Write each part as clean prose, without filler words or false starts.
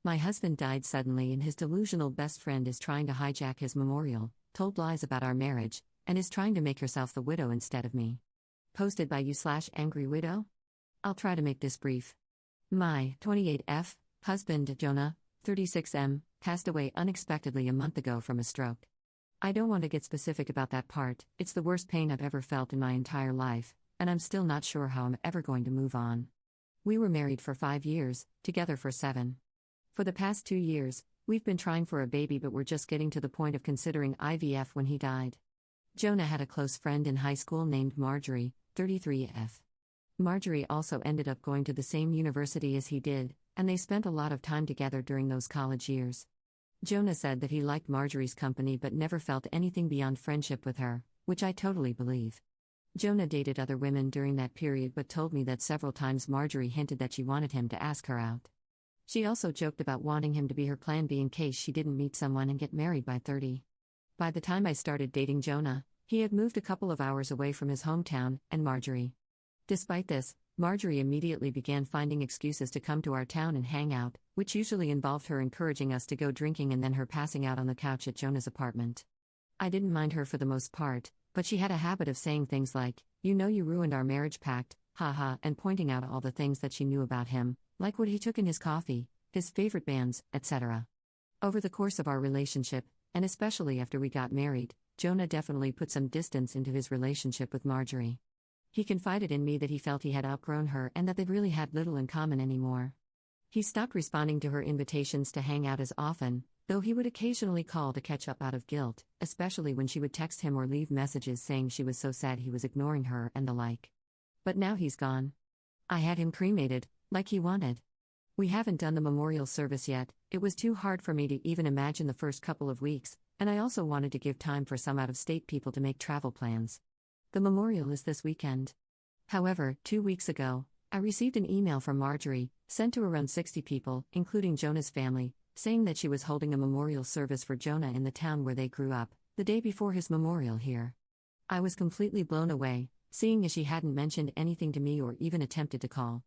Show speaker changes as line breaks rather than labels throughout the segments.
My husband died suddenly, and his delusional best friend is trying to hijack his memorial, told lies about our marriage, and is trying to make herself the widow instead of me. Posted by you/angry widow? I'll try to make this brief. My 28F husband, Jonah, 36M, passed away unexpectedly a month ago from a stroke. I don't want to get specific about that part, it's the worst pain I've ever felt in my entire life, and I'm still not sure how I'm ever going to move on. We were married for 5 years, together for 7. For the past 2 years, we've been trying for a baby, but we're just getting to the point of considering IVF when he died. Jonah had a close friend in high school named Marjorie, 33F. Marjorie also ended up going to the same university as he did, and they spent a lot of time together during those college years. Jonah said that he liked Marjorie's company but never felt anything beyond friendship with her, which I totally believe. Jonah dated other women during that period but told me that several times Marjorie hinted that she wanted him to ask her out. She also joked about wanting him to be her plan B in case she didn't meet someone and get married by 30. By the time I started dating Jonah, he had moved a couple of hours away from his hometown and Marjorie. Despite this, Marjorie immediately began finding excuses to come to our town and hang out, which usually involved her encouraging us to go drinking and then her passing out on the couch at Jonah's apartment. I didn't mind her for the most part, but she had a habit of saying things like, "You know you ruined our marriage pact, haha," and pointing out all the things that she knew about him, like what he took in his coffee, his favorite bands, etc. Over the course of our relationship, and especially after we got married, Jonah definitely put some distance into his relationship with Marjorie. He confided in me that he felt he had outgrown her and that they really had little in common anymore. He stopped responding to her invitations to hang out as often, though he would occasionally call to catch up out of guilt, especially when she would text him or leave messages saying she was so sad he was ignoring her and the like. But now he's gone. I had him cremated, like he wanted. We haven't done the memorial service yet. It was too hard for me to even imagine the first couple of weeks, and I also wanted to give time for some out-of-state people to make travel plans. The memorial is this weekend. However, 2 weeks ago, I received an email from Marjorie, sent to around 60 people, including Jonah's family, saying that she was holding a memorial service for Jonah in the town where they grew up, the day before his memorial here. I was completely blown away, seeing as she hadn't mentioned anything to me or even attempted to call.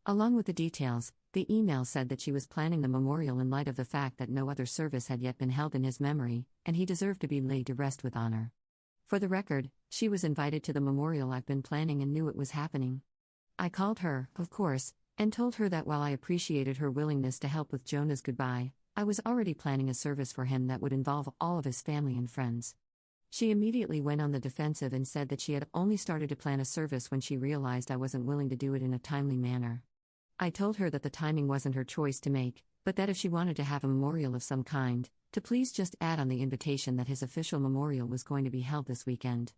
Along with the details, the email said that she was planning the memorial in light of the fact that no other service had yet been held in his memory, and he deserved to be laid to rest with honor. For the record, she was invited to the memorial I've been planning and knew it was happening. I called her, of course, and told her that while I appreciated her willingness to help with Jonah's goodbye, I was already planning a service for him that would involve all of his family and friends. She immediately went on the defensive and said that she had only started to plan a service when she realized I wasn't willing to do it in a timely manner. I told her that the timing wasn't her choice to make, but that if she wanted to have a memorial of some kind, to please just add on the invitation that his official memorial was going to be held this weekend.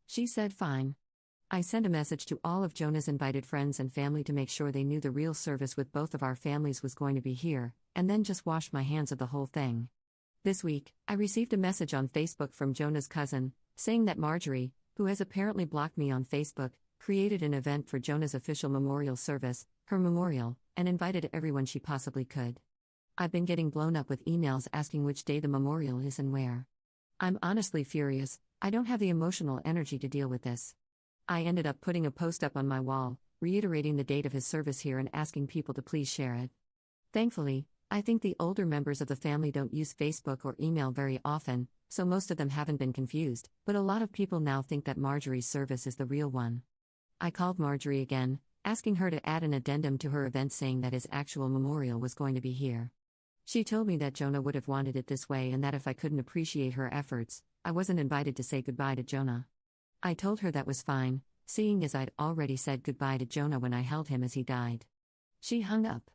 She said fine. I sent a message to all of Jonah's invited friends and family to make sure they knew the real service with both of our families was going to be here, and then just washed my hands of the whole thing. This week, I received a message on Facebook from Jonah's cousin, saying that Marjorie, who has apparently blocked me on Facebook, created an event for Jonah's official memorial service, her memorial, and invited everyone she possibly could. I've been getting blown up with emails asking which day the memorial is and where. I'm honestly furious. I don't have the emotional energy to deal with this. I ended up putting a post up on my wall, reiterating the date of his service here and asking people to please share it. Thankfully, I think the older members of the family don't use Facebook or email very often, so most of them haven't been confused, but a lot of people now think that Marjorie's service is the real one. I called Marjorie again, asking her to add an addendum to her event saying that his actual memorial was going to be here. She told me that Jonah would have wanted it this way and that if I couldn't appreciate her efforts, I wasn't invited to say goodbye to Jonah. I told her that was fine, seeing as I'd already said goodbye to Jonah when I held him as he died. She hung up.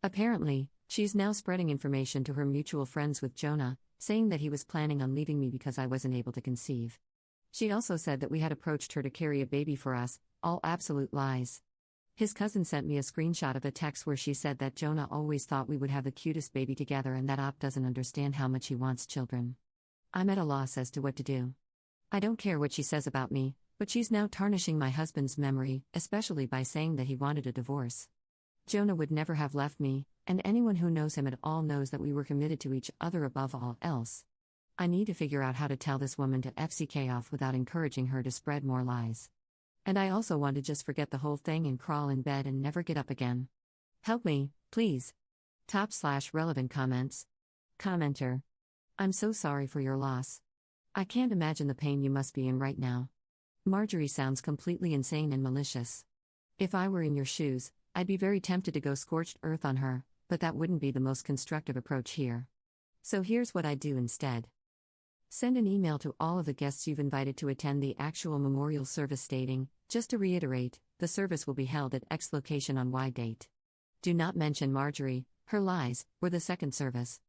Apparently, she's now spreading information to her mutual friends with Jonah, saying that he was planning on leaving me because I wasn't able to conceive. She also said that we had approached her to carry a baby for us, all absolute lies. His cousin sent me a screenshot of a text where she said that Jonah always thought we would have the cutest baby together and that Op doesn't understand how much he wants children. I'm at a loss as to what to do. I don't care what she says about me, but she's now tarnishing my husband's memory, especially by saying that he wanted a divorce. Jonah would never have left me, and anyone who knows him at all knows that we were committed to each other above all else. I need to figure out how to tell this woman to FCK off without encouraging her to spread more lies. And I also want to just forget the whole thing and crawl in bed and never get up again. Help me, please. Top/relevant comments. Commenter. I'm so sorry for your loss. I can't imagine the pain you must be in right now. Marjorie sounds completely insane and malicious. If I were in your shoes, I'd be very tempted to go scorched earth on her, but that wouldn't be the most constructive approach here. So here's what I'd do instead. Send an email to all of the guests you've invited to attend the actual memorial service stating, just to reiterate, the service will be held at X location on Y date. Do not mention Marjorie, her lies, or the second service.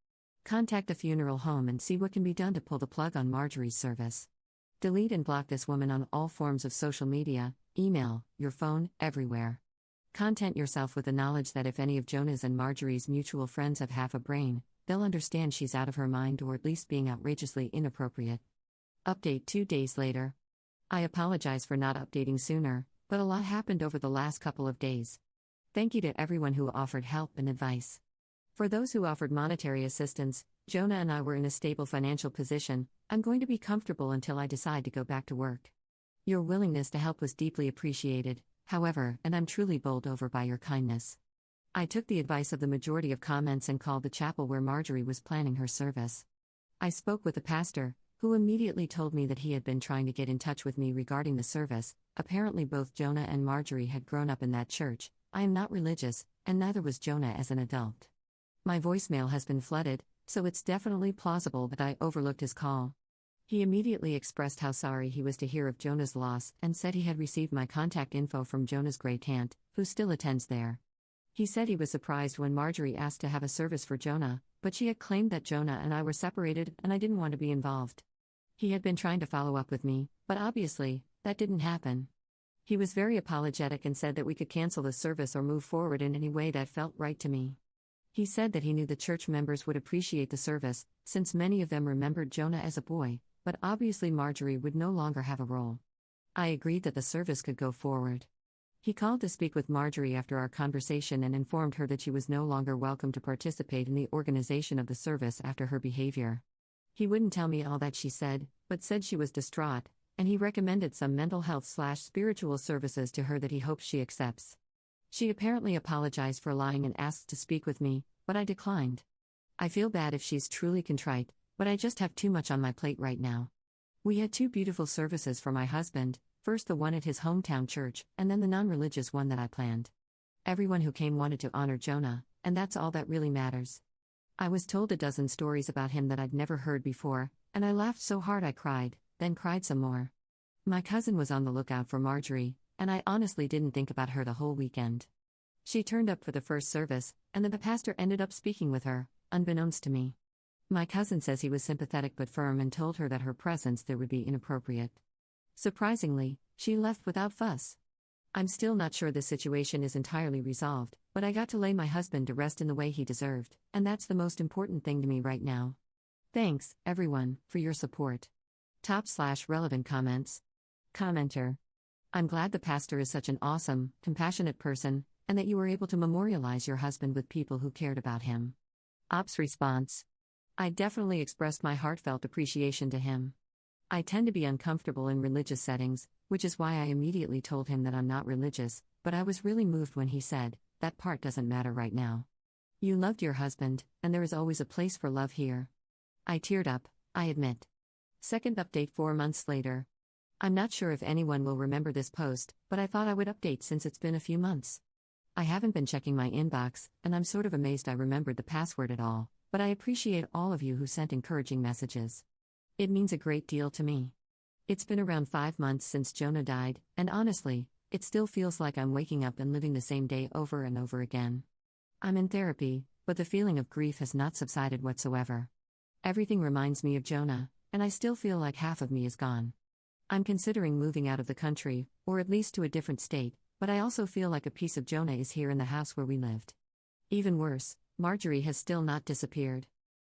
Contact the funeral home and see what can be done to pull the plug on Marjorie's service. Delete and block this woman on all forms of social media, email, your phone, everywhere. Content yourself with the knowledge that if any of Jonah's and Marjorie's mutual friends have half a brain, they'll understand she's out of her mind or at least being outrageously inappropriate. Update 2 days later. I apologize for not updating sooner, but a lot happened over the last couple of days. Thank you to everyone who offered help and advice. For those who offered monetary assistance, Jonah and I were in a stable financial position. I'm going to be comfortable until I decide to go back to work. Your willingness to help was deeply appreciated, however, and I'm truly bowled over by your kindness. I took the advice of the majority of comments and called the chapel where Marjorie was planning her service. I spoke with the pastor, who immediately told me that he had been trying to get in touch with me regarding the service. Apparently both Jonah and Marjorie had grown up in that church. I am not religious, and neither was Jonah as an adult. My voicemail has been flooded, so it's definitely plausible that I overlooked his call. He immediately expressed how sorry he was to hear of Jonah's loss and said he had received my contact info from Jonah's great-aunt, who still attends there. He said he was surprised when Marjorie asked to have a service for Jonah, but she had claimed that Jonah and I were separated and I didn't want to be involved. He had been trying to follow up with me, but obviously, that didn't happen. He was very apologetic and said that we could cancel the service or move forward in any way that felt right to me. He said that he knew the church members would appreciate the service, since many of them remembered Jonah as a boy, but obviously Marjorie would no longer have a role. I agreed that the service could go forward. He called to speak with Marjorie after our conversation and informed her that she was no longer welcome to participate in the organization of the service after her behavior. He wouldn't tell me all that she said, but said she was distraught, and he recommended some mental health/spiritual services to her that he hopes she accepts. She apparently apologized for lying and asked to speak with me, but I declined. I feel bad if she's truly contrite, but I just have too much on my plate right now. We had 2 beautiful services for my husband, first the one at his hometown church, and then the non-religious one that I planned. Everyone who came wanted to honor Jonah, and that's all that really matters. I was told a dozen stories about him that I'd never heard before, and I laughed so hard I cried, then cried some more. My cousin was on the lookout for Marjorie, and I honestly didn't think about her the whole weekend. She turned up for the first service, and then the pastor ended up speaking with her, unbeknownst to me. My cousin says he was sympathetic but firm and told her that her presence there would be inappropriate. Surprisingly, she left without fuss. I'm still not sure this situation is entirely resolved, but I got to lay my husband to rest in the way he deserved, and that's the most important thing to me right now. Thanks, everyone, for your support. Top/relevant comments. Commenter. I'm glad the pastor is such an awesome, compassionate person, and that you were able to memorialize your husband with people who cared about him. Ops response. I definitely expressed my heartfelt appreciation to him. I tend to be uncomfortable in religious settings, which is why I immediately told him that I'm not religious, but I was really moved when he said, "That part doesn't matter right now. You loved your husband, and there is always a place for love here." I teared up, I admit. Second update 4 months later. I'm not sure if anyone will remember this post, but I thought I would update since it's been a few months. I haven't been checking my inbox, and I'm sort of amazed I remembered the password at all, but I appreciate all of you who sent encouraging messages. It means a great deal to me. It's been around 5 months since Jonah died, and honestly, it still feels like I'm waking up and living the same day over and over again. I'm in therapy, but the feeling of grief has not subsided whatsoever. Everything reminds me of Jonah, and I still feel like half of me is gone. I'm considering moving out of the country, or at least to a different state, but I also feel like a piece of Jonah is here in the house where we lived. Even worse, Marjorie has still not disappeared.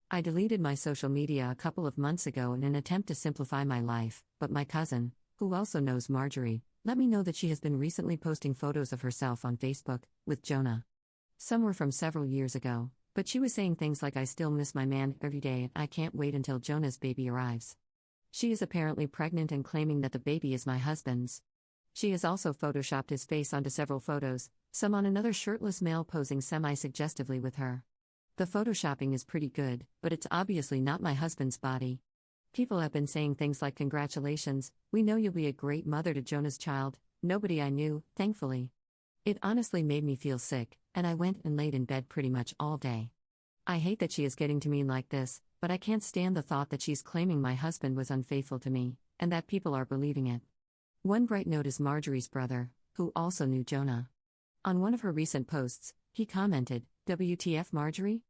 I deleted my social media a couple of months ago in an attempt to simplify my life, but my cousin, who also knows Marjorie, let me know that she has been recently posting photos of herself on Facebook, with Jonah. Some were from several years ago, but she was saying things like, "I still miss my man every day and I can't wait until Jonah's baby arrives." She is apparently pregnant and claiming that the baby is my husband's. She has also photoshopped his face onto several photos, some on another shirtless male posing semi-suggestively with her. The photoshopping is pretty good, but it's obviously not my husband's body. People have been saying things like, "Congratulations, we know you'll be a great mother to Jonah's child." Nobody I knew, thankfully. It honestly made me feel sick, and I went and laid in bed pretty much all day. I hate that she is getting to me like this, but I can't stand the thought that she's claiming my husband was unfaithful to me, and that people are believing it. One bright note is Marjorie's brother, who also knew Jonah. On one of her recent posts, he commented, "WTF Marjorie?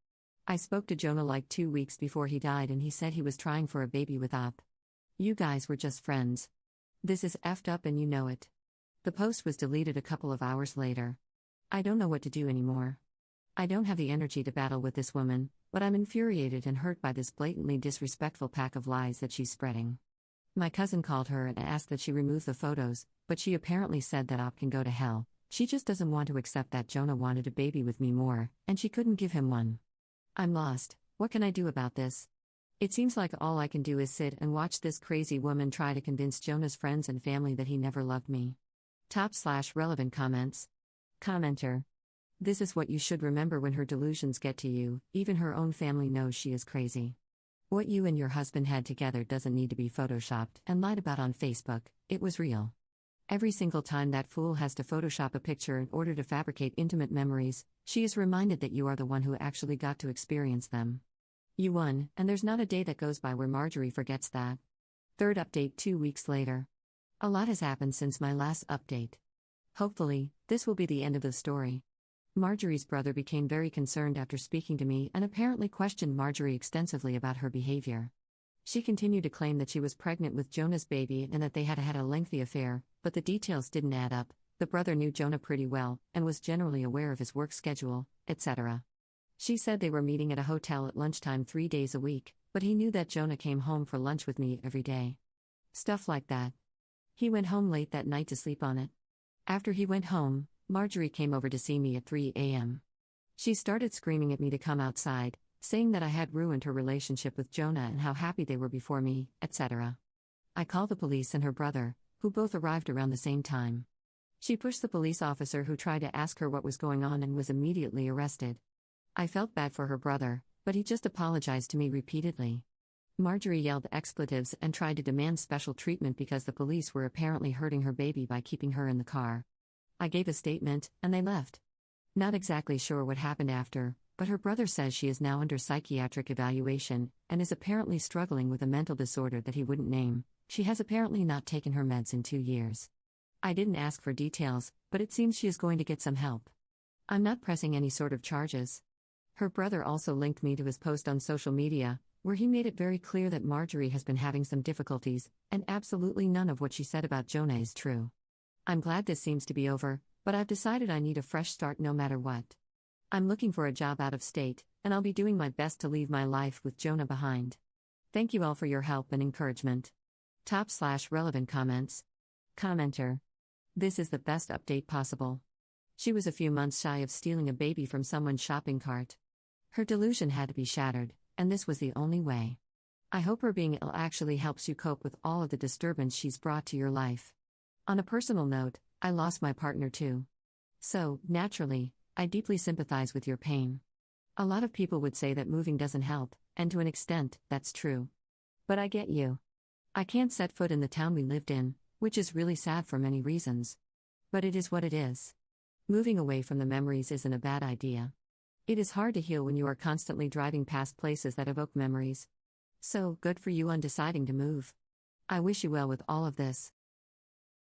I spoke to Jonah like 2 weeks before he died and he said he was trying for a baby with Op. You guys were just friends. This is effed up and you know it." The post was deleted a couple of hours later. I don't know what to do anymore. I don't have the energy to battle with this woman, but I'm infuriated and hurt by this blatantly disrespectful pack of lies that she's spreading. My cousin called her and asked that she remove the photos, but she apparently said that Op can go to hell. She just doesn't want to accept that Jonah wanted a baby with me more, and she couldn't give him one. I'm lost. What can I do about this? It seems like all I can do is sit and watch this crazy woman try to convince Jonah's friends and family that he never loved me. /relevant comments. Commenter. This is what you should remember when her delusions get to you, even her own family knows she is crazy. What you and your husband had together doesn't need to be photoshopped and lied about on Facebook, it was real. Every single time that fool has to Photoshop a picture in order to fabricate intimate memories, she is reminded that you are the one who actually got to experience them. You won, and there's not a day that goes by where Marjorie forgets that. Third update 2 weeks later. A lot has happened since my last update. Hopefully, this will be the end of the story. Marjorie's brother became very concerned after speaking to me and apparently questioned Marjorie extensively about her behavior. She continued to claim that she was pregnant with Jonah's baby and that they had had a lengthy affair, but the details didn't add up. The brother knew Jonah pretty well and was generally aware of his work schedule, etc. She said they were meeting at a hotel at lunchtime 3 days a week, but he knew that Jonah came home for lunch with me every day. Stuff like that. He went home late that night to sleep on it. After he went home, Marjorie came over to see me at 3 a.m. She started screaming at me to come outside, saying that I had ruined her relationship with Jonah and how happy they were before me, etc. I called the police and her brother, who both arrived around the same time. She pushed the police officer who tried to ask her what was going on and was immediately arrested. I felt bad for her brother, but he just apologized to me repeatedly. Marjorie yelled expletives and tried to demand special treatment because the police were apparently hurting her baby by keeping her in the car. I gave a statement, and they left. Not exactly sure what happened after, but her brother says she is now under psychiatric evaluation and is apparently struggling with a mental disorder that he wouldn't name. She has apparently not taken her meds in 2 years. I didn't ask for details, but it seems she is going to get some help. I'm not pressing any sort of charges. Her brother also linked me to his post on social media, where he made it very clear that Marjorie has been having some difficulties, and absolutely none of what she said about Jonah is true. I'm glad this seems to be over, but I've decided I need a fresh start no matter what. I'm looking for a job out of state, and I'll be doing my best to leave my life with Jonah behind. Thank you all for your help and encouragement. /relevant comments. Commenter. This is the best update possible. She was a few months shy of stealing a baby from someone's shopping cart. Her delusion had to be shattered, and this was the only way. I hope her being ill actually helps you cope with all of the disturbance she's brought to your life. On a personal note, I lost my partner too. So, naturally, I deeply sympathize with your pain. A lot of people would say that moving doesn't help, and to an extent, that's true. But I get you. I can't set foot in the town we lived in, which is really sad for many reasons. But it is what it is. Moving away from the memories isn't a bad idea. It is hard to heal when you are constantly driving past places that evoke memories. So, good for you on deciding to move. I wish you well with all of this.